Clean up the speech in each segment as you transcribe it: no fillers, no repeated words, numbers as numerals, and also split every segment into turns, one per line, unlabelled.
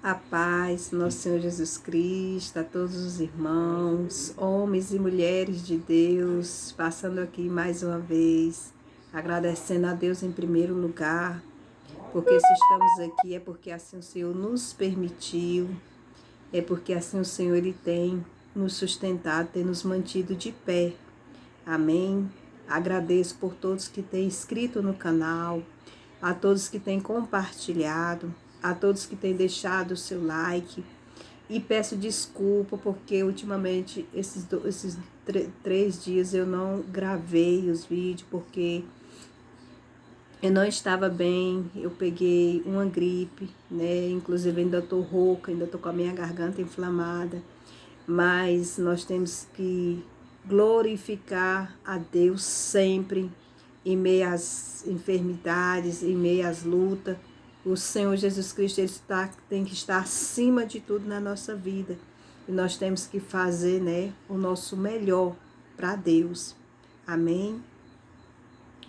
A paz, nosso Senhor Jesus Cristo, a todos os irmãos, homens e mulheres de Deus, passando aqui mais uma vez, agradecendo a Deus em primeiro lugar, porque se estamos aqui é porque assim o Senhor nos permitiu, é porque assim o Senhor Ele tem nos sustentado, tem nos mantido de pé. Amém? Agradeço por todos que têm inscrito no canal, a todos que têm compartilhado, a todos que têm deixado o seu like. E peço desculpa porque ultimamente esses 3 dias eu não gravei os vídeos porque eu não estava bem, eu peguei uma gripe, né? Inclusive ainda tô rouca, ainda tô com a minha garganta inflamada. Mas nós temos que glorificar a Deus sempre, em meio às enfermidades, em meio às lutas. O Senhor Jesus Cristo ele tem que estar acima de tudo na nossa vida. E nós temos que fazer, né, o nosso melhor para Deus. Amém?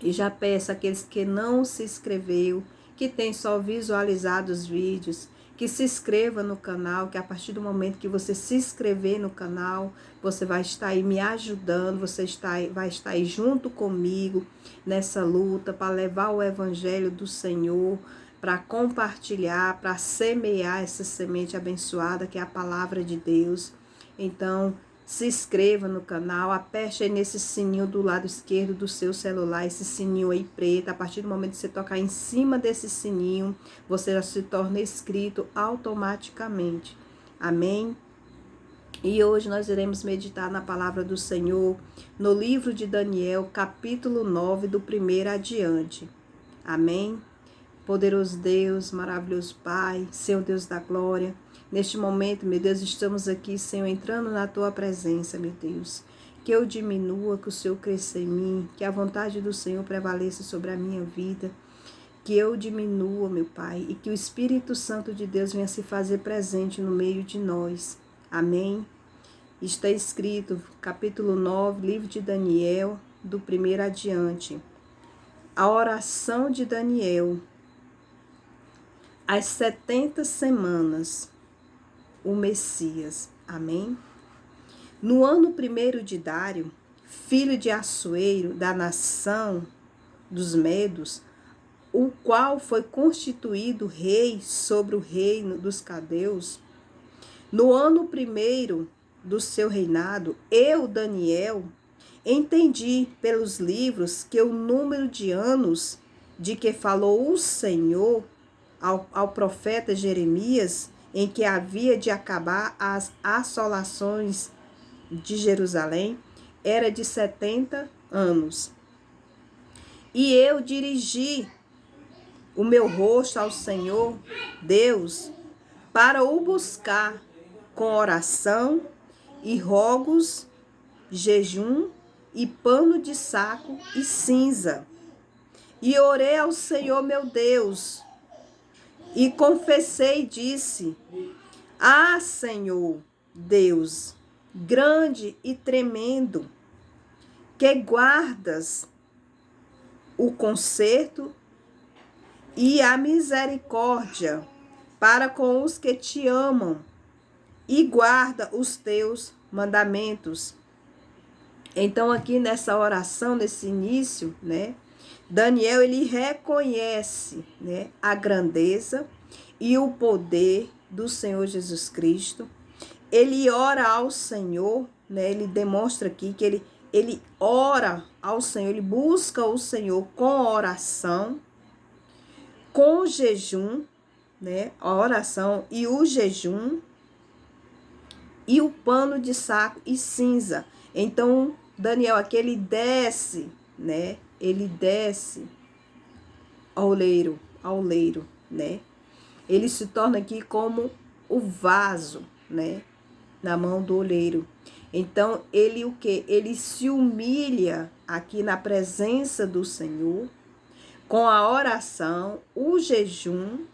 E já peço àqueles que não se inscreveu, que tem só visualizado os vídeos, que se inscreva no canal, que a partir do momento que você se inscrever no canal, você vai estar aí me ajudando, vai estar aí junto comigo nessa luta para levar o evangelho do Senhor, para compartilhar, para semear essa semente abençoada que é a palavra de Deus. Então, se inscreva no canal, aperte aí nesse sininho do lado esquerdo do seu celular, esse sininho aí preto. A partir do momento que você tocar em cima desse sininho, você já se torna inscrito automaticamente. Amém? E hoje nós iremos meditar na palavra do Senhor, no livro de Daniel, capítulo 9, do 1º adiante. Amém? Poderoso Deus, maravilhoso Pai, Senhor Deus da glória. Neste momento, meu Deus, estamos aqui, Senhor, entrando na Tua presença, meu Deus. Que eu diminua, que o Senhor cresça em mim, que a vontade do Senhor prevaleça sobre a minha vida. Que eu diminua, meu Pai, e que o Espírito Santo de Deus venha se fazer presente no meio de nós. Amém? Está escrito, capítulo 9, livro de Daniel, do 1º adiante. A oração de Daniel. As 70 semanas, o Messias. Amém? No ano 1º de Dário, filho de Assuero, da nação dos Medos, o qual foi constituído rei sobre o reino dos Caldeus, no ano 1º do seu reinado, eu, Daniel, entendi pelos livros que o número de anos de que falou o Senhor ao profeta Jeremias, em que havia de acabar as assolações de Jerusalém, era de 70 anos. E eu dirigi o meu rosto ao Senhor, Deus, para o buscar com oração e rogos, jejum e pano de saco e cinza. E orei ao Senhor meu Deus, e confessei e disse: Ah, Senhor, Deus, grande e tremendo, que guardas o conserto e a misericórdia para com os que te amam e guarda os teus mandamentos. Então aqui nessa oração, nesse início, né, Daniel ele reconhece, né, a grandeza e o poder do Senhor Jesus Cristo. Ele ora ao Senhor, né, ele demonstra aqui que ele ora ao Senhor, ele busca o Senhor com oração, com jejum, né, a oração e o jejum e o pano de saco e cinza. Então Daniel aqui ele desce, né, ele desce ao leiro, né? Ele se torna aqui como o vaso, né, na mão do oleiro. Então, ele o quê? Ele se humilha aqui na presença do Senhor, com a oração, o jejum,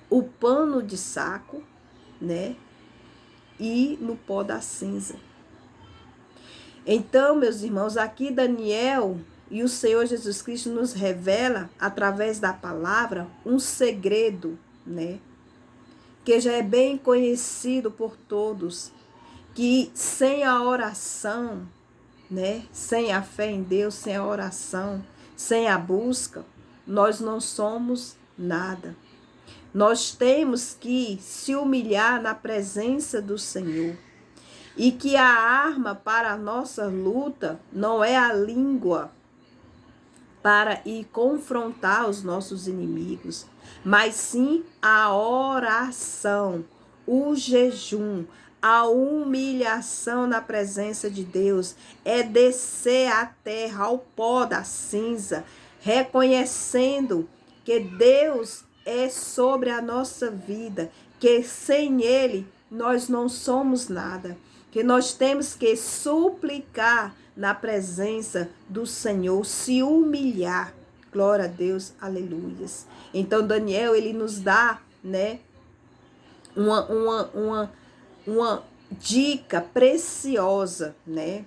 o pano de saco, né, e no pó da cinza. Então, meus irmãos, aqui Daniel e o Senhor Jesus Cristo nos revela, através da palavra, um segredo, né? que já é bem conhecido por todos, que sem a oração, né, sem a fé em Deus, sem a oração, sem a busca, nós não somos nada. Nós temos que se humilhar na presença do Senhor. E que a arma para a nossa luta não é a língua para ir confrontar os nossos inimigos, mas sim a oração, o jejum, a humilhação na presença de Deus, é descer à terra, ao pó da cinza, reconhecendo que Deus é sobre a nossa vida, que sem Ele nós não somos nada, que nós temos que suplicar na presença do Senhor, se humilhar. Glória a Deus, aleluias. Então Daniel, ele nos dá, né, uma dica preciosa, né,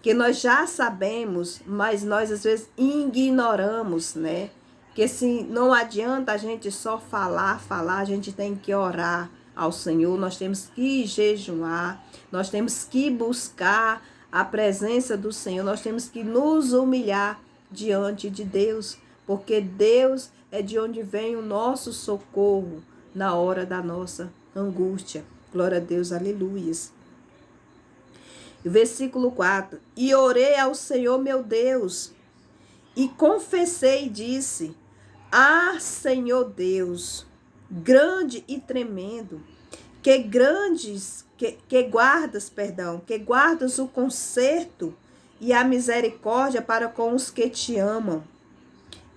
que nós já sabemos, mas nós às vezes ignoramos, né, que se não adianta a gente só falar, a gente tem que orar ao Senhor, nós temos que jejuar, nós temos que buscar a presença do Senhor, nós temos que nos humilhar diante de Deus, porque Deus é de onde vem o nosso socorro na hora da nossa angústia. Glória a Deus, aleluias. Versículo 4. E orei ao Senhor meu Deus, e confessei e disse: Ah, Senhor Deus, grande e tremendo, que guardas o conserto e a misericórdia para com os que te amam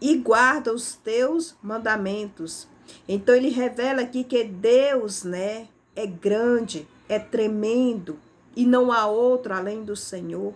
e guarda os teus mandamentos. Então ele revela aqui que Deus, né, é grande, é tremendo e não há outro além do Senhor,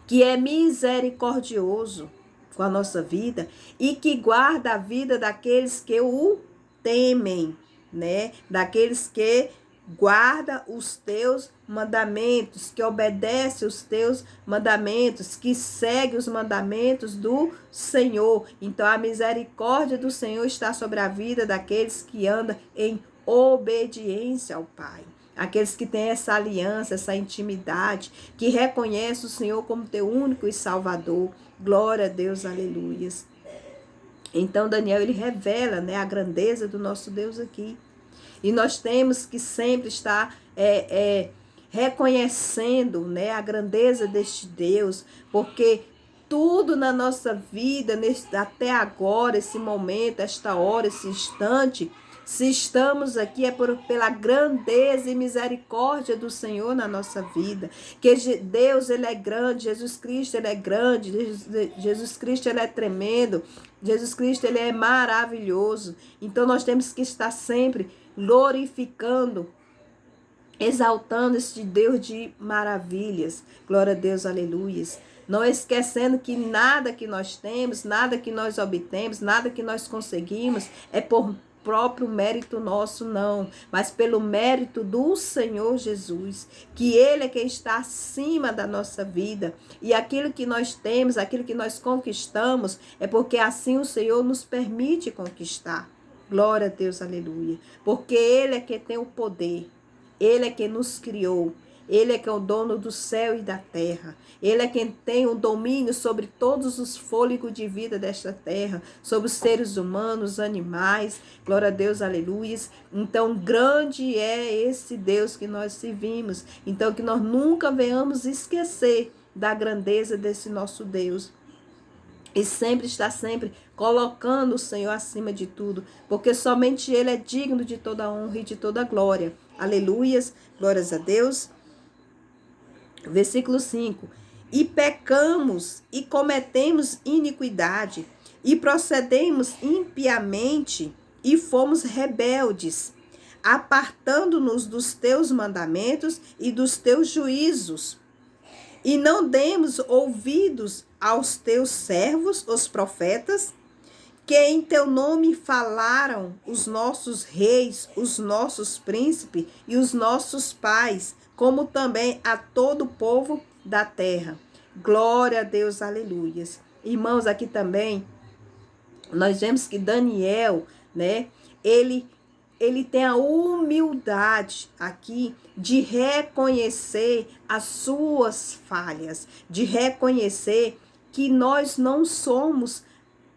que é misericordioso com a nossa vida e que guarda a vida daqueles que o temem, né? Daqueles que guarda os teus mandamentos, que obedece os teus mandamentos, que segue os mandamentos do Senhor. Então a misericórdia do Senhor está sobre a vida daqueles que andam em obediência ao Pai. Aqueles que têm essa aliança, essa intimidade, que reconhecem o Senhor como teu único e Salvador. Glória a Deus, aleluias. Então Daniel, ele revela, né, a grandeza do nosso Deus aqui. E nós temos que sempre estar reconhecendo, né, a grandeza deste Deus, porque tudo na nossa vida, até agora, esse momento, esta hora, esse instante, se estamos aqui é pela grandeza e misericórdia do Senhor na nossa vida. Que Deus, ele é grande, Jesus Cristo, ele é grande, Jesus Cristo, ele é tremendo, Jesus Cristo, ele é maravilhoso. Então nós temos que estar sempre glorificando, exaltando este Deus de maravilhas. Glória a Deus, aleluias. Não esquecendo que nada que nós temos, nada que nós obtemos, nada que nós conseguimos é por próprio mérito nosso, não, mas pelo mérito do Senhor Jesus, que Ele é quem está acima da nossa vida, e aquilo que nós temos, aquilo que nós conquistamos, é porque assim o Senhor nos permite conquistar. Glória a Deus, aleluia, porque Ele é quem tem o poder, Ele é quem nos criou, Ele é quem é o dono do céu e da terra. Ele é quem tem o domínio sobre todos os fôlegos de vida desta terra, sobre os seres humanos, animais. Glória a Deus, aleluia. Então, grande é esse Deus que nós servimos. Então, que nós nunca venhamos esquecer da grandeza desse nosso Deus. E sempre está colocando o Senhor acima de tudo, porque somente Ele é digno de toda honra e de toda glória. Aleluias, glórias a Deus. Versículo 5. E pecamos e cometemos iniquidade e procedemos impiamente e fomos rebeldes, apartando-nos dos teus mandamentos e dos teus juízos. E não demos ouvidos aos teus servos, os profetas, que em teu nome falaram os nossos reis, os nossos príncipes e os nossos pais, como também a todo o povo da terra. Glória a Deus, aleluias. Irmãos, aqui também nós vemos que Daniel, né, ele ele tem a humildade aqui de reconhecer as suas falhas, de reconhecer que nós não somos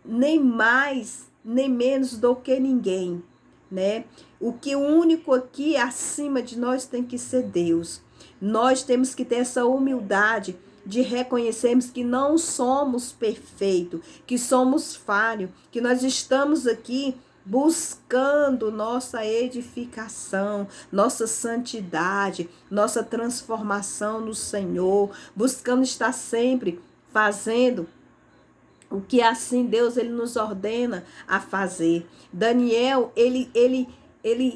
nem mais, nem menos do que ninguém, né? O único aqui acima de nós tem que ser Deus. Nós temos que ter essa humildade de reconhecermos que não somos perfeitos, que somos falhos, que nós estamos aqui buscando nossa edificação, nossa santidade, nossa transformação no Senhor, buscando estar sempre fazendo o que assim Deus ele nos ordena a fazer. Daniel, ele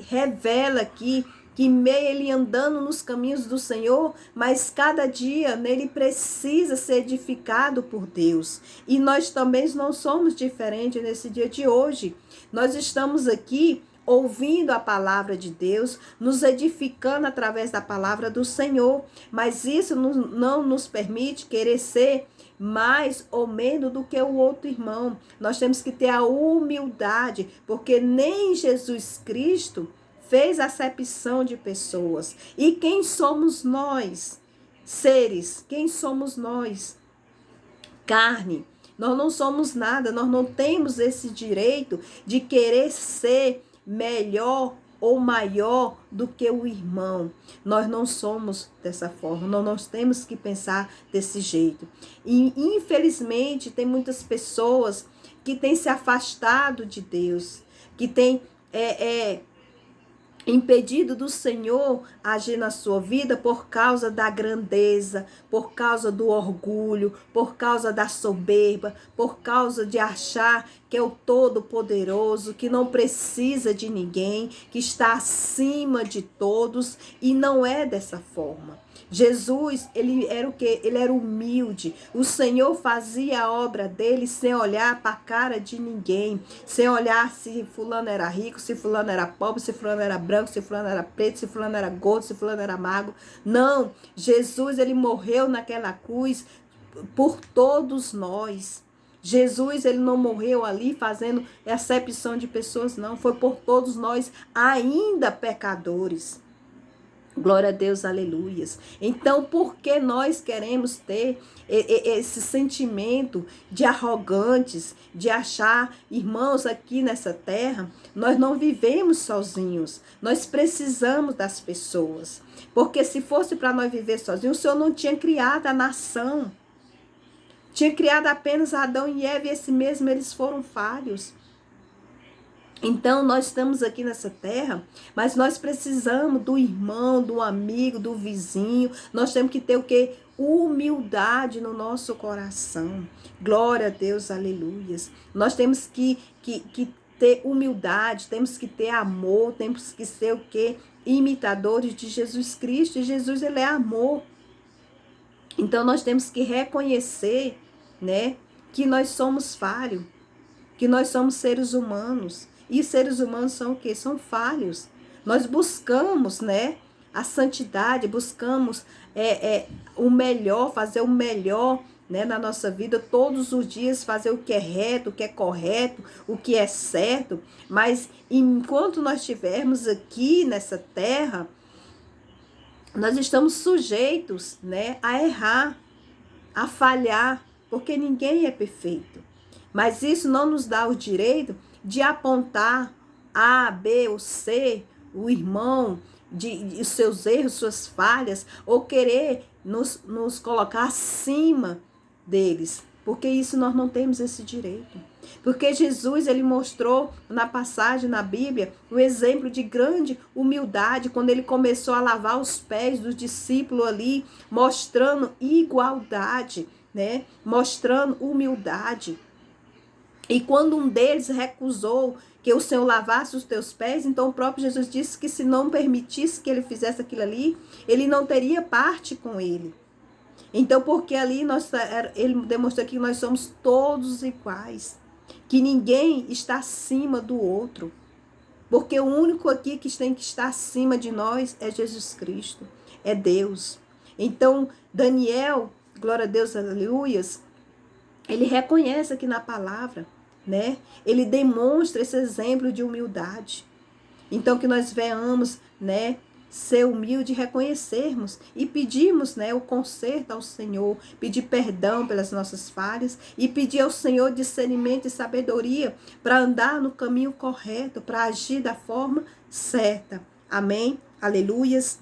revela aqui que meio ele andando nos caminhos do Senhor, mas cada dia nele precisa ser edificado por Deus. E nós também não somos diferentes nesse dia de hoje. Nós estamos aqui ouvindo a palavra de Deus, nos edificando através da palavra do Senhor, mas isso não nos permite querer ser mais ou menos do que o outro irmão. Nós temos que ter a humildade, porque nem Jesus Cristo fez acepção de pessoas. E quem somos nós? Seres. Quem somos nós? Carne. Nós não somos nada, nós não temos esse direito de querer ser melhor ou maior do que o irmão. Nós não somos dessa forma, nós temos que pensar desse jeito. E infelizmente tem muitas pessoas que têm se afastado de Deus, que têm impedido do Senhor agir na sua vida por causa da grandeza, por causa do orgulho, por causa da soberba, por causa de achar que é o Todo-Poderoso, que não precisa de ninguém, que está acima de todos, e não é dessa forma. Jesus, ele era o quê? Ele era humilde. O Senhor fazia a obra dele sem olhar para a cara de ninguém, sem olhar se fulano era rico, se fulano era pobre, se fulano era branco, se fulano era preto, se fulano era gordo, se fulano era magro. Não, Jesus, ele morreu naquela cruz por todos nós. Jesus, ele não morreu ali fazendo acepção de pessoas, não. Foi por todos nós, ainda pecadores. Glória a Deus, aleluias. Então, por que nós queremos ter esse sentimento de arrogantes, de achar, irmãos, aqui nessa terra, nós não vivemos sozinhos, nós precisamos das pessoas. Porque se fosse para nós viver sozinhos, o Senhor não tinha criado a nação. Tinha criado apenas Adão e Eva, e esse mesmo eles foram falhos. Então, nós estamos aqui nessa terra, mas nós precisamos do irmão, do amigo, do vizinho. Nós temos que ter o quê? Humildade no nosso coração. Glória a Deus, aleluias. Nós temos que ter humildade, temos que ter amor, temos que ser o quê? Imitadores de Jesus Cristo. E Jesus, ele é amor. Então, nós temos que reconhecer, né, que nós somos falhos, que nós somos seres humanos. E seres humanos são o quê? São falhos. Nós buscamos, né, a santidade, buscamos o melhor, fazer o melhor, né, na nossa vida, todos os dias fazer o que é reto, o que é correto, o que é certo. Mas enquanto nós estivermos aqui nessa terra, nós estamos sujeitos, né, a errar, a falhar, porque ninguém é perfeito. Mas isso não nos dá o direito de apontar A, B ou C, o irmão, de seus erros, suas falhas, ou querer nos colocar acima deles. Porque isso nós não temos esse direito. Porque Jesus, ele mostrou na passagem na Bíblia o exemplo de grande humildade, quando ele começou a lavar os pés dos discípulos ali, mostrando igualdade, né? Mostrando humildade. E quando um deles recusou que o Senhor lavasse os teus pés, então o próprio Jesus disse que se não permitisse que ele fizesse aquilo ali, ele não teria parte com ele. Então, porque ali ele demonstrou que nós somos todos iguais, que ninguém está acima do outro. Porque o único aqui que tem que estar acima de nós é Jesus Cristo, é Deus. Então, Daniel, glória a Deus, aleluias, ele reconhece aqui na palavra, né? Ele demonstra esse exemplo de humildade. Então que nós venhamos, né, ser humilde, reconhecermos e pedirmos, né, o conserto ao Senhor, pedir perdão pelas nossas falhas e pedir ao Senhor discernimento e sabedoria para andar no caminho correto, para agir da forma certa. Amém? Aleluias.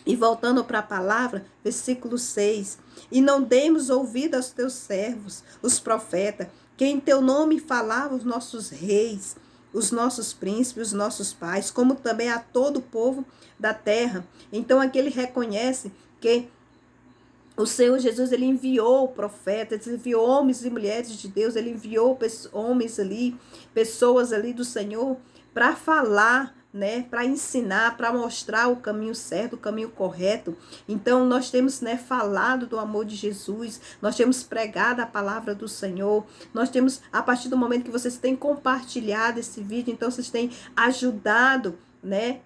E voltando para a palavra, versículo 6. E não demos ouvido aos teus servos, os profetas, que em teu nome falavam os nossos reis, os nossos príncipes, os nossos pais, como também a todo o povo da terra. Então aqui ele reconhece que o Senhor Jesus, ele enviou profetas, ele enviou homens e mulheres de Deus, ele enviou homens ali, pessoas ali do Senhor para falar, né, para ensinar, para mostrar o caminho certo, o caminho correto. Então nós temos, né, falado do amor de Jesus, nós temos pregado a palavra do Senhor, nós temos, a partir do momento que vocês têm compartilhado esse vídeo, então vocês têm ajudado, né,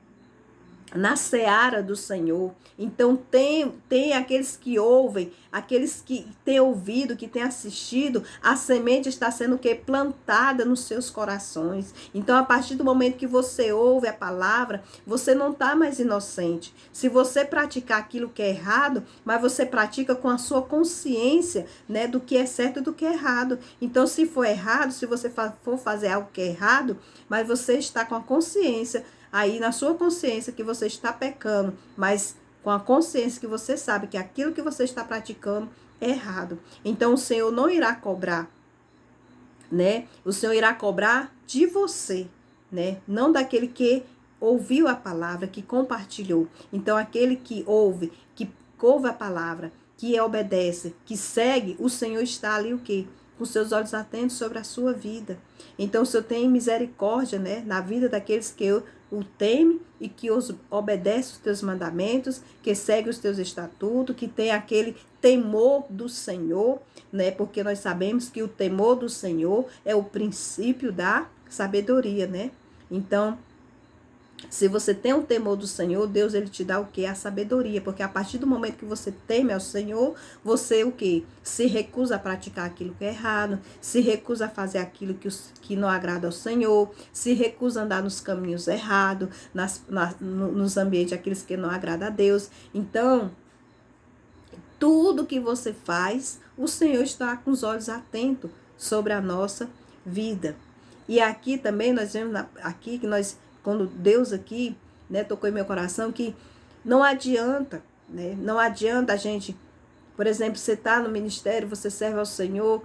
na seara do Senhor. Então tem aqueles que ouvem, aqueles que têm ouvido, que têm assistido, a semente está sendo o quê? Plantada nos seus corações. Então a partir do momento que você ouve a palavra, você não está mais inocente. Se você praticar aquilo que é errado, mas você pratica com a sua consciência, né, do que é certo e do que é errado. Então se for errado, se você for fazer algo que é errado, mas você está com a consciência aí na sua consciência que você está pecando, mas com a consciência que você sabe que aquilo que você está praticando é errado. Então o Senhor não irá cobrar, né? O Senhor irá cobrar de você, né? Não daquele que ouviu a palavra, que compartilhou. Então aquele que ouve a palavra, que obedece, que segue, o Senhor está ali o quê? Com seus olhos atentos sobre a sua vida. Então o Senhor tem misericórdia, né, na vida daqueles que o teme e que obedece os teus mandamentos, que segue os teus estatutos, que tem aquele temor do Senhor, né? Porque nós sabemos que o temor do Senhor é o princípio da sabedoria, né? Então, se você tem o temor do Senhor, Deus ele te dá o quê? A sabedoria, porque a partir do momento que você teme ao Senhor, você o quê? Se recusa a praticar aquilo que é errado, se recusa a fazer aquilo que não agrada ao Senhor, se recusa a andar nos caminhos errados, nos ambientes aqueles que não agradam a Deus. Então, tudo que você faz, o Senhor está com os olhos atentos sobre a nossa vida. E aqui também nós vemos aqui que quando Deus aqui, né, tocou em meu coração, que não adianta, né, não adianta a gente, por exemplo, você está no ministério, você serve ao Senhor,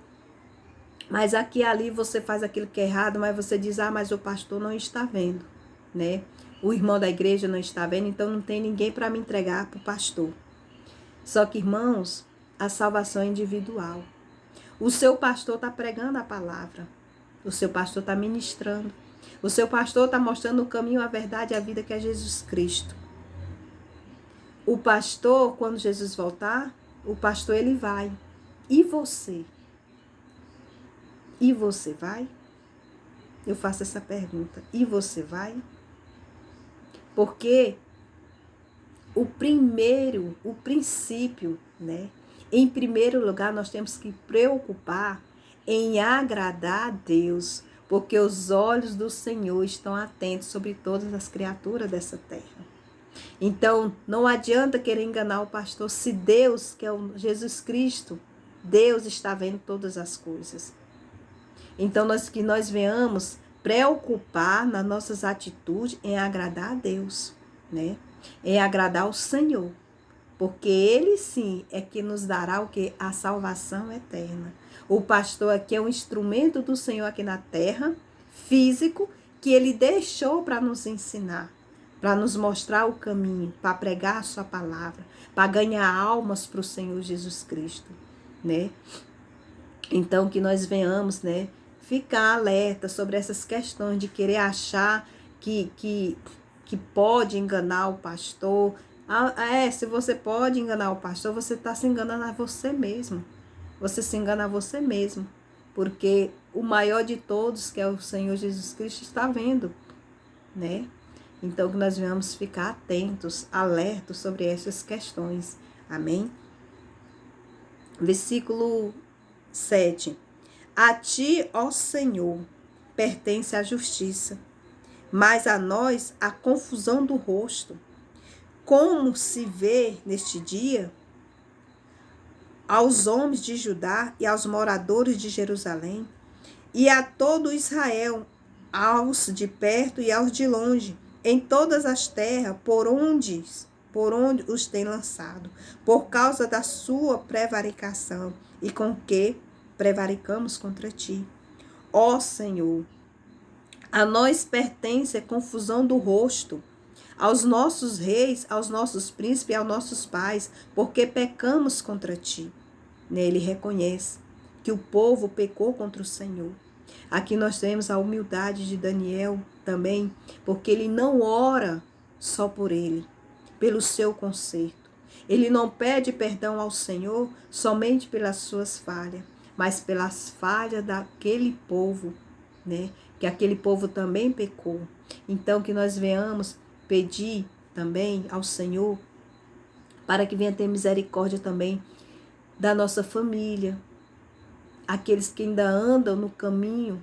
mas aqui e ali você faz aquilo que é errado, mas você diz, mas o pastor não está vendo, né, o irmão da igreja não está vendo, então não tem ninguém para me entregar para o pastor. Só que, irmãos, a salvação é individual. O seu pastor está pregando a palavra, o seu pastor está ministrando. O seu pastor está mostrando o caminho, a verdade e a vida que é Jesus Cristo. O pastor, quando Jesus voltar, o pastor ele vai. E você? E você vai? Eu faço essa pergunta. E você vai? Porque o princípio, né? Em primeiro lugar, nós temos que preocupar em agradar a Deus, porque os olhos do Senhor estão atentos sobre todas as criaturas dessa terra. Então, não adianta querer enganar o pastor, se Deus, que é o Jesus Cristo, Deus está vendo todas as coisas. Então, que nós venhamos preocupar nas nossas atitudes em agradar a Deus, né? Em agradar ao Senhor, porque Ele sim é que nos dará o que? A salvação eterna. O pastor aqui é um instrumento do Senhor aqui na terra, físico, que Ele deixou para nos ensinar, para nos mostrar o caminho, para pregar a sua palavra, para ganhar almas para o Senhor Jesus Cristo, né? Então, que nós venhamos, né, ficar alerta sobre essas questões de querer achar que pode enganar o pastor. Se você pode enganar o pastor, você está se enganando a você mesmo. Você se engana a você mesmo, porque o maior de todos, que é o Senhor Jesus Cristo, está vendo, né? Então, que nós venhamos ficar atentos, alertos sobre essas questões. Amém? Versículo 7. A ti, ó Senhor, pertence a justiça. mas a nós a confusão do rosto. Como se vê neste dia aos homens de Judá e aos moradores de Jerusalém, e a todo Israel, aos de perto e aos de longe, em todas as terras por onde os tem lançado, por causa da sua prevaricação, e com que prevaricamos contra ti. Ó Senhor, a nós pertence a confusão do rosto, aos nossos reis, aos nossos príncipes e aos nossos pais, porque pecamos contra ti. Nele reconhece que o povo pecou contra o Senhor. Aqui nós temos a humildade de Daniel também, porque ele não ora só por ele, pelo seu conserto. Ele não pede perdão ao Senhor somente pelas suas falhas, mas pelas falhas daquele povo, né? Que aquele povo também pecou. Então que nós venhamos pedir também ao Senhor para que venha ter misericórdia também da nossa família, aqueles que ainda andam no caminho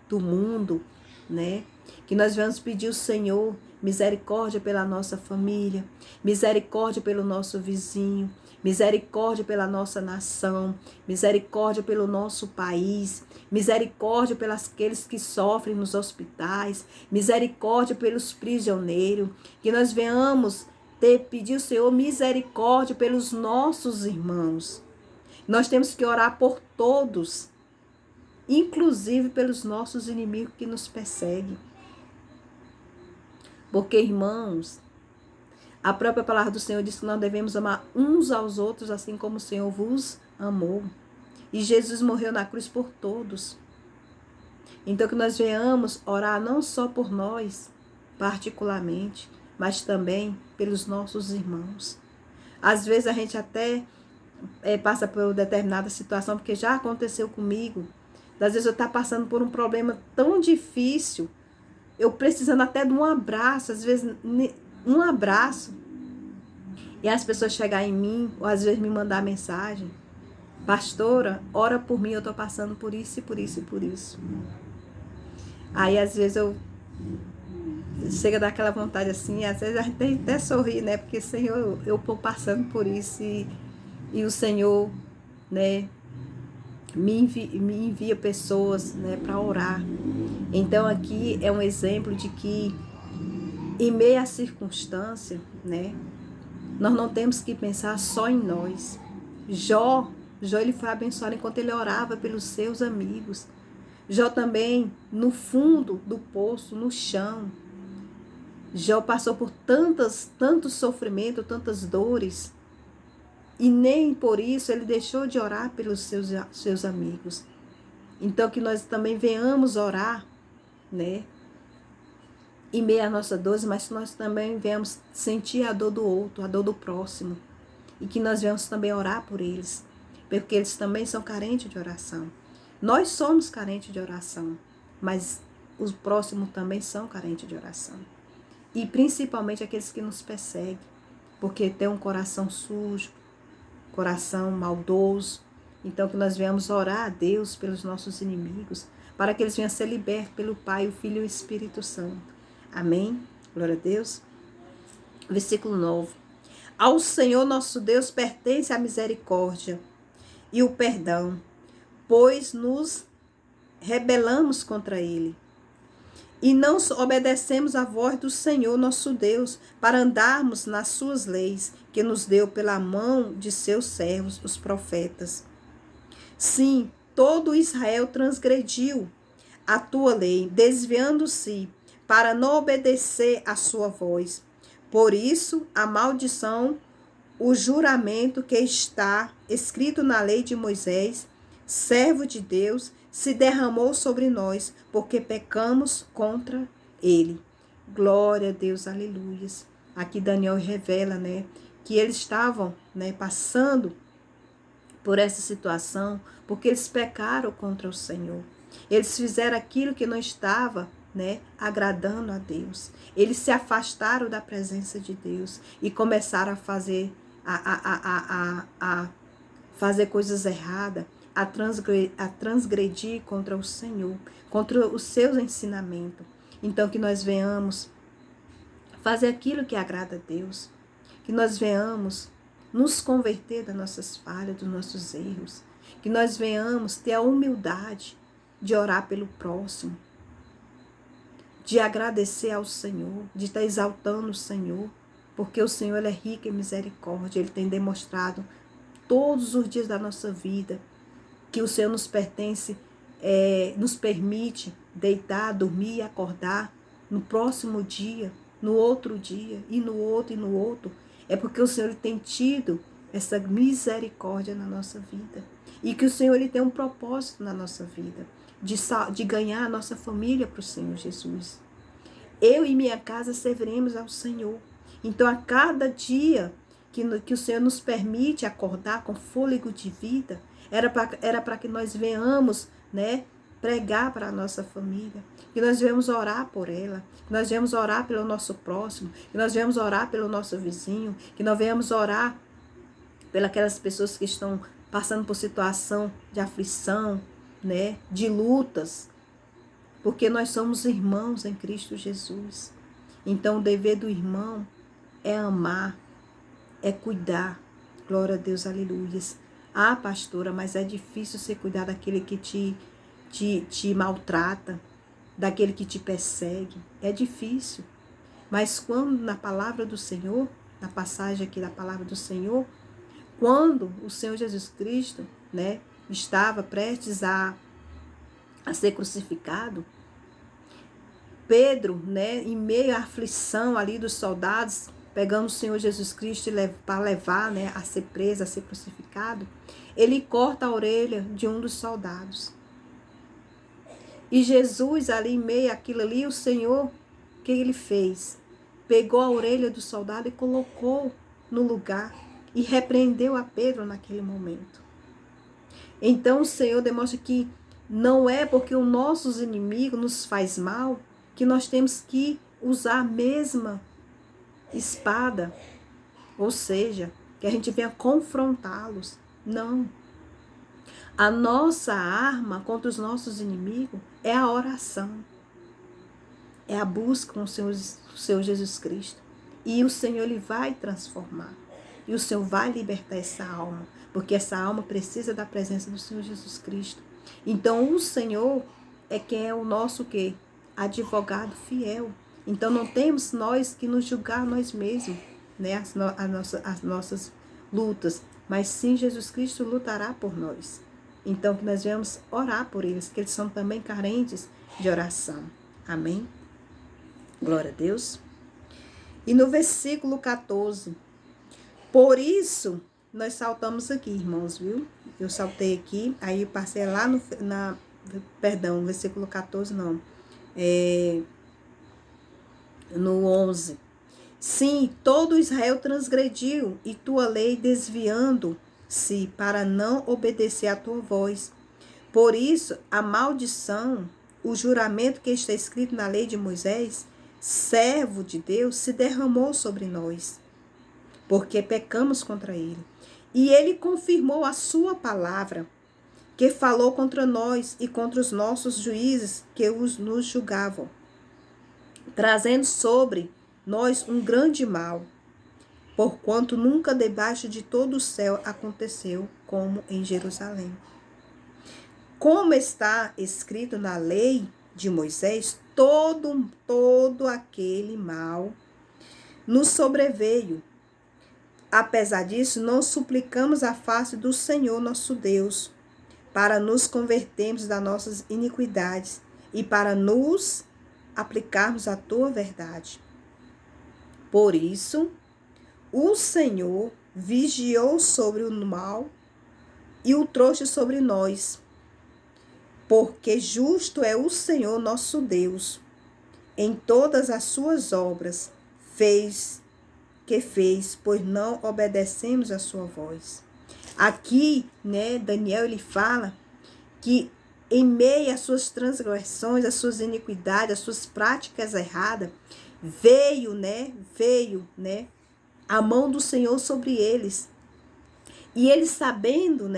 do mundo, né? Que nós venhamos pedir ao Senhor misericórdia pela nossa família, misericórdia pelo nosso vizinho, misericórdia pela nossa nação, misericórdia pelo nosso país, misericórdia pelos aqueles que sofrem nos hospitais, misericórdia pelos prisioneiros, que nós venhamos pedir ao Senhor misericórdia pelos nossos irmãos. Nós temos que orar por todos, inclusive pelos nossos inimigos que nos perseguem. Porque, irmãos, a própria palavra do Senhor diz que nós devemos amar uns aos outros assim como o Senhor vos amou. E Jesus morreu na cruz por todos. Então que nós venhamos orar não só por nós, particularmente, mas também pelos nossos irmãos. Às vezes a gente até passa por determinada situação, porque já aconteceu comigo. Às vezes eu estou passando por um problema tão difícil, eu precisando até de um abraço, às vezes um abraço, e as pessoas chegarem em mim, ou às vezes me mandar mensagem: pastora, ora por mim, eu estou passando por isso e por isso e por isso. Aí às vezes chega daquela vontade assim, às vezes a gente tem até sorrir, né? Porque, Senhor, eu estou passando por isso e o Senhor, né, me envia pessoas, né, para orar. Então aqui é um exemplo de que em meio à circunstância, né, nós não temos que pensar só em nós. Jó ele foi abençoado enquanto ele orava pelos seus amigos. Jó também, no fundo do poço, no chão. Jó passou por tanto sofrimento, tantas dores, e nem por isso ele deixou de orar pelos seus amigos. Então que nós também venhamos orar, né, em meio à nossa dor, mas que nós também venhamos sentir a dor do outro, a dor do próximo, e que nós venhamos também orar por eles, porque eles também são carentes de oração. Nós somos carentes de oração, mas os próximos também são carentes de oração. E principalmente aqueles que nos perseguem, porque tem um coração sujo, coração maldoso. Então que nós venhamos orar a Deus pelos nossos inimigos, para que eles venham ser libertos pelo Pai, o Filho e o Espírito Santo. Amém? Glória a Deus. Versículo 9. Ao Senhor nosso Deus pertence a misericórdia e o perdão, pois nos rebelamos contra ele e não obedecemos à voz do Senhor nosso Deus, para andarmos nas suas leis, que nos deu pela mão de seus servos, os profetas. Sim, todo Israel transgrediu a tua lei, desviando-se para não obedecer à sua voz. Por isso, a maldição, o juramento que está escrito na lei de Moisés, servo de Deus, se derramou sobre nós, porque pecamos contra ele. Glória a Deus, aleluias. Aqui Daniel revela, né, que eles estavam, né, passando por essa situação, porque eles pecaram contra o Senhor. Eles fizeram aquilo que não estava, né, agradando a Deus. Eles se afastaram da presença de Deus e começaram a fazer fazer coisas erradas, a transgredir contra o Senhor, contra os seus ensinamentos. Então que nós venhamos fazer aquilo que agrada a Deus, que nós venhamos nos converter das nossas falhas, dos nossos erros, que nós venhamos ter a humildade de orar pelo próximo, de agradecer ao Senhor, de estar exaltando o Senhor, porque o Senhor ele é rico em misericórdia, Ele tem demonstrado todos os dias da nossa vida que o Senhor nos pertence, nos permite deitar, dormir e acordar no próximo dia, no outro dia, e no outro, e no outro. É porque o Senhor ele tem tido essa misericórdia na nossa vida. E que o Senhor ele tem um propósito na nossa vida, de ganhar a nossa família para o Senhor Jesus. Eu e minha casa serviremos ao Senhor. Então, a cada dia que o Senhor nos permite acordar com fôlego de vida, era para que nós venhamos, né, pregar para a nossa família, que nós venhamos orar por ela, que nós venhamos orar pelo nosso próximo, que nós venhamos orar pelo nosso vizinho, que nós venhamos orar pelas pessoas que estão passando por situação de aflição, né, de lutas, porque nós somos irmãos em Cristo Jesus. Então, o dever do irmão é amar, é cuidar. Glória a Deus, aleluias. Ah, pastora, mas é difícil você cuidar daquele que te maltrata, daquele que te persegue. É difícil. Mas quando na palavra do Senhor, na passagem aqui da palavra do Senhor, quando o Senhor Jesus Cristo, né, estava prestes a ser crucificado, Pedro, né, em meio à aflição ali dos soldados, pegando o Senhor Jesus Cristo para levar, né, a ser preso, a ser crucificado, ele corta a orelha de um dos soldados. E Jesus ali em meio àquilo ali, o Senhor, o que ele fez? Pegou a orelha do soldado e colocou no lugar e repreendeu a Pedro naquele momento. Então o Senhor demonstra que não é porque os nossos inimigos nos faz mal que nós temos que usar a mesma espada, ou seja, que a gente venha confrontá-los. Não. A nossa arma contra os nossos inimigos é a oração. É a busca com o Senhor Jesus Cristo. E o Senhor ele vai transformar. E o Senhor vai libertar essa alma. Porque essa alma precisa da presença do Senhor Jesus Cristo. Então o Senhor é quem é o nosso quê? Advogado fiel. Então não temos nós que nos julgar nós mesmos, né? As nossas lutas. Mas sim Jesus Cristo lutará por nós. Então que nós venhamos orar por eles, que eles são também carentes de oração. Amém? Glória a Deus. E no versículo 14. Por isso, nós saltamos aqui, irmãos, viu? Eu saltei aqui, aí passei lá no versículo 14 não. No 11. Sim, todo Israel transgrediu e tua lei desviando-se para não obedecer à tua voz. Por isso, a maldição, o juramento que está escrito na lei de Moisés, servo de Deus, se derramou sobre nós, porque pecamos contra ele. E ele confirmou a sua palavra, que falou contra nós e contra os nossos juízes que nos julgavam, trazendo sobre nós um grande mal, porquanto nunca debaixo de todo o céu aconteceu como em Jerusalém. Como está escrito na lei de Moisés, todo aquele mal nos sobreveio. Apesar disso, não suplicamos a face do Senhor nosso Deus, para nos convertermos das nossas iniquidades e para nos aplicarmos a tua verdade. Por isso, o Senhor vigiou sobre o mal e o trouxe sobre nós, porque justo é o Senhor nosso Deus, em todas as suas obras fez, pois não obedecemos a sua voz. Aqui, né, Daniel, ele fala que em meio às suas transgressões, às suas iniquidades, às suas práticas erradas, veio, né, a mão do Senhor sobre eles. E eles sabendo,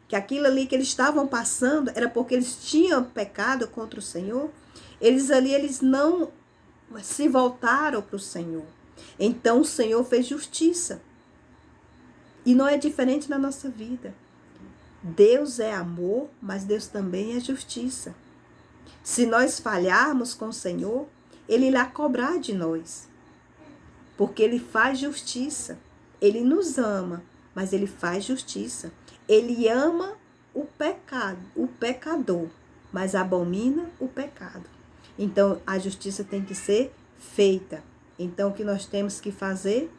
que aquilo ali que eles estavam passando era porque eles tinham pecado contra o Senhor, Eles não se voltaram para o Senhor. Então o Senhor fez justiça. E não é diferente na nossa vida. Deus é amor, mas Deus também é justiça. Se nós falharmos com o Senhor, Ele irá cobrar de nós. Porque Ele faz justiça. Ele nos ama, mas Ele faz justiça. Ele ama o pecado, o pecador, mas abomina o pecado. Então, a justiça tem que ser feita. Então, o que nós temos que fazer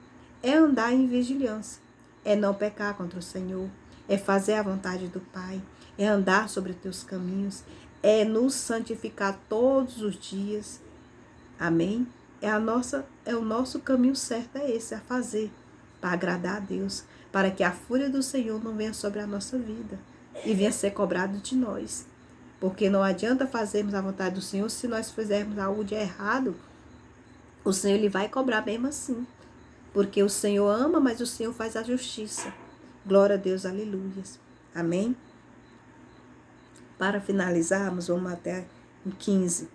é andar em vigilância. É não pecar contra o Senhor. É fazer a vontade do Pai. É andar sobre os teus caminhos. É nos santificar todos os dias. Amém? É o nosso caminho certo, é esse, a fazer, para agradar a Deus, para que a fúria do Senhor não venha sobre a nossa vida e venha ser cobrado de nós. Porque não adianta fazermos a vontade do Senhor se nós fizermos algo de errado, o Senhor Ele vai cobrar mesmo assim. Porque o Senhor ama, mas o Senhor faz a justiça. Glória a Deus, aleluias. Amém? Para finalizarmos, vamos até o 15.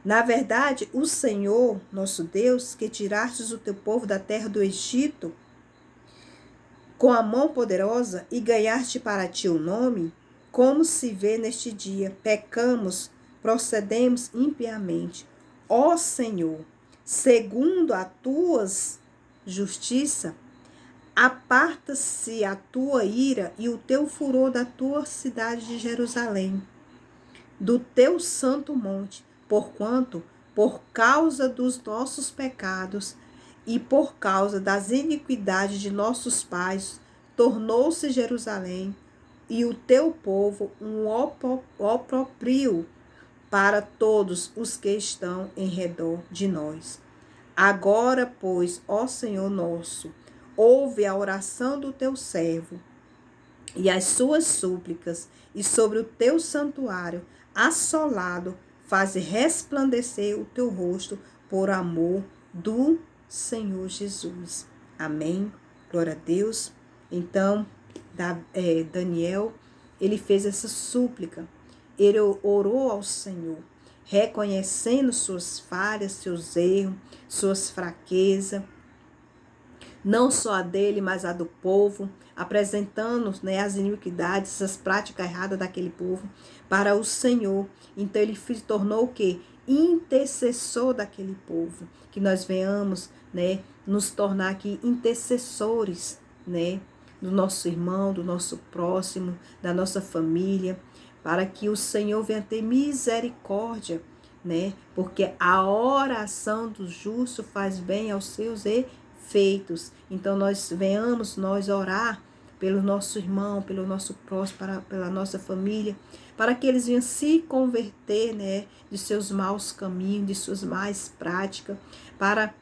Na verdade, o Senhor, nosso Deus, que tirastes o teu povo da terra do Egito, com a mão poderosa, e ganhaste para ti o nome, como se vê neste dia, pecamos, procedemos impiamente. Ó Senhor, segundo a tua justiça, aparta-se a tua ira e o teu furor da tua cidade de Jerusalém, do teu santo monte, porquanto, por causa dos nossos pecados e por causa das iniquidades de nossos pais, tornou-se Jerusalém e o teu povo um opróbrio para todos os que estão em redor de nós. Agora, pois, ó Senhor nosso, ouve a oração do teu servo e as suas súplicas, e sobre o teu santuário assolado, faze resplandecer o teu rosto por amor do Senhor Jesus. Amém. Glória a Deus. Então, Daniel, ele fez essa súplica. Ele orou ao Senhor, reconhecendo suas falhas, seus erros, suas fraquezas, não só a dele, mas a do povo, apresentando, né, as iniquidades, as práticas erradas daquele povo para o Senhor. Então ele se tornou o quê? Intercessor daquele povo. Que nós venhamos, né, nos tornar aqui intercessores, né, do nosso irmão, do nosso próximo, da nossa família, para que o Senhor venha ter misericórdia, né? Porque a oração do justo faz bem aos seus efeitos. Então nós venhamos orar pelo nosso irmão, pelo nosso próximo, pela nossa família, para que eles venham se converter, né, de seus maus caminhos, de suas más práticas, para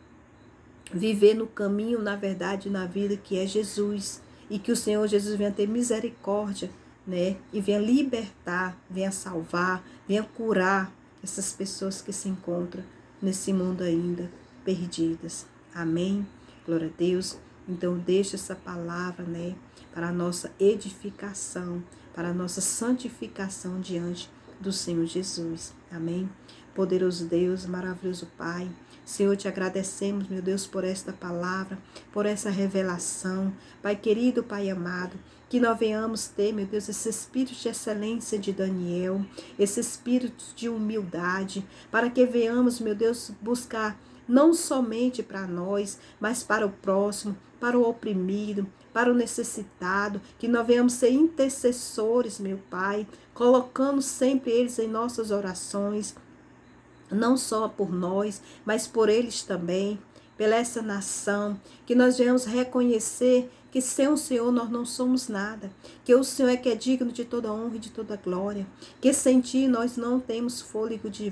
viver no caminho, na verdade, na vida que é Jesus, e que o Senhor Jesus venha ter misericórdia, né, e venha libertar, venha salvar, venha curar essas pessoas que se encontram nesse mundo ainda perdidas. Amém? Glória a Deus. Então deixa essa palavra, né, para a nossa edificação, para a nossa santificação diante do Senhor Jesus. Amém? Poderoso Deus, maravilhoso Pai, Senhor, te agradecemos, meu Deus, por esta palavra, por essa revelação. Pai querido, Pai amado, que nós venhamos ter, meu Deus, esse espírito de excelência de Daniel, esse espírito de humildade, para que venhamos, meu Deus, buscar não somente para nós, mas para o próximo, para o oprimido, para o necessitado, que nós venhamos ser intercessores, meu Pai, colocando sempre eles em nossas orações, não só por nós, mas por eles também, pela essa nação, que nós venhamos reconhecer que sem o Senhor nós não somos nada, que o Senhor é que é digno de toda honra e de toda glória, que sem Ti nós não temos fôlego de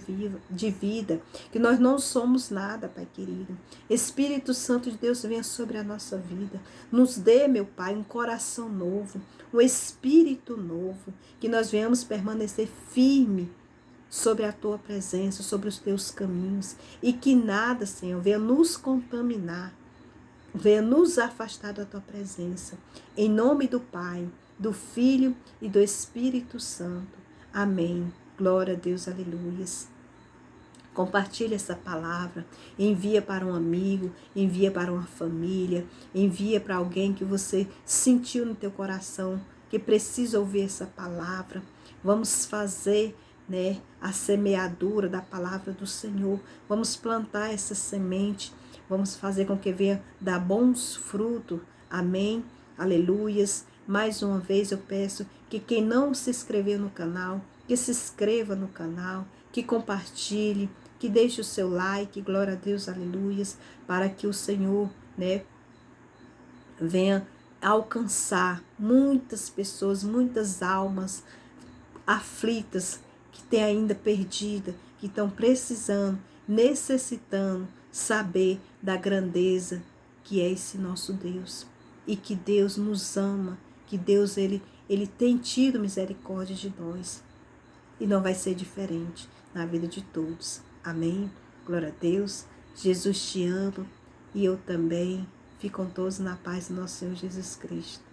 vida, que nós não somos nada, Pai querido. Espírito Santo de Deus, venha sobre a nossa vida, nos dê, meu Pai, um coração novo, um espírito novo, que nós venhamos permanecer firme sobre a Tua presença, sobre os Teus caminhos, e que nada, Senhor, venha nos contaminar, venha nos afastar da Tua presença. Em nome do Pai, do Filho e do Espírito Santo. Amém. Glória a Deus, aleluias. Compartilhe essa palavra, envia para um amigo, envia para uma família, envia para alguém que você sentiu no teu coração, que precisa ouvir essa palavra. Vamos fazer, a semeadura da palavra do Senhor. Vamos plantar essa semente, vamos fazer com que venha dar bons frutos. Amém? Aleluias. Mais uma vez eu peço que quem não se inscreveu no canal, que se inscreva no canal, que compartilhe, que deixe o seu like, glória a Deus, aleluias, para que o Senhor, venha alcançar muitas pessoas, muitas almas aflitas, que têm ainda perdida, que estão precisando, necessitando saber da grandeza que é esse nosso Deus. E que Deus nos ama, que Deus ele tem tido misericórdia de nós. E não vai ser diferente na vida de todos. Amém? Glória a Deus. Jesus te ama e eu também. Ficam todos na paz do nosso Senhor Jesus Cristo.